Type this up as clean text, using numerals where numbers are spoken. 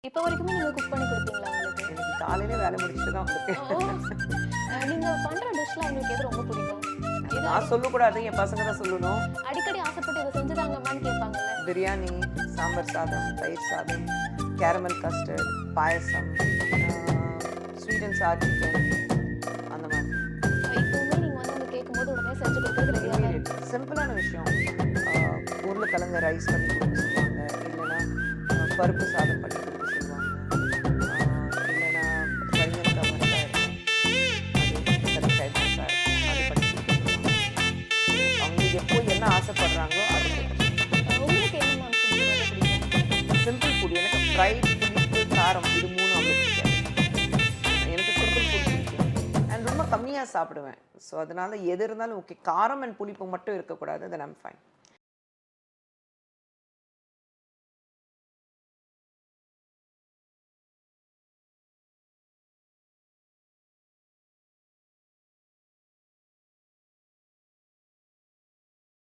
இப்போ வரைக்குமே நீங்க குக் பண்ணி குடுப்பீங்களா உங்களுக்கு? எனக்கு காலையில வேலை முடிச்சுட்டு தான் வந்திருக்கேன். ஓ! நீங்க பண்ற டிஷ்ல உங்களுக்கு எது ரொம்ப பிடிக்கும்? எது நான் சொல்லக்கூடாது, என் பசங்க தான் சொல்லணும். அடிக்கடி ஆசைப்பட்டு இத செஞ்சு தாங்கம்மான்னு கேட்பாங்கல்ல? பிரியாணி, சாம்பார் சாதம், தயிர் சாதம், caramel custard, payasam, sweet and sir chicken, அந்த மாதிரி. இப்பவுமே நீங்க வந்து அவங்க கேட்கும்போது உடனே செஞ்சு கொடுக்கறதுக்கு ரெடியா தான் இருக்கீங்க. சிம்பிளான விஷயம். உருளைக்கிழங்கு ரைஸ் பண்ணி கொடுக்க சொல்லுவாங்க, இல்லைன்னா பருப்பு சாதம் பண்ணி கொடுக்க சொல்லுவாங்க, இல்லைன்னா வெங்காயம் மசாலா இருக்கும், அது சிக்கன் ஃப்ரைட் மசாலா இருக்கும், அது பண்ணி கொடுக்க சொல்லுவாங்க. அவங்க எப்போ என்ன ஆசைப்படுறாங்களோ அது உங்களுக்கு என்ன மேம் ஃபுட் ரொம்ப பிடிக்கும்? Simple food. எனக்கு ஃப்ரைட், புளிப்பு, காரம் இது 3 அவ்வளோ பிடிக்காது. எனக்கு சிம்பிள் ஃபுட் பிடிக்கும். அண்ட் ரொம்ப கம்மியாக சாப்பிடுவேன். ஸோ அதனால எது இருந்தாலும் ஓகே. காரம் அண்ட் புளிப்பு மட்டும் இருக்கக்கூடாது. Then I'm fine.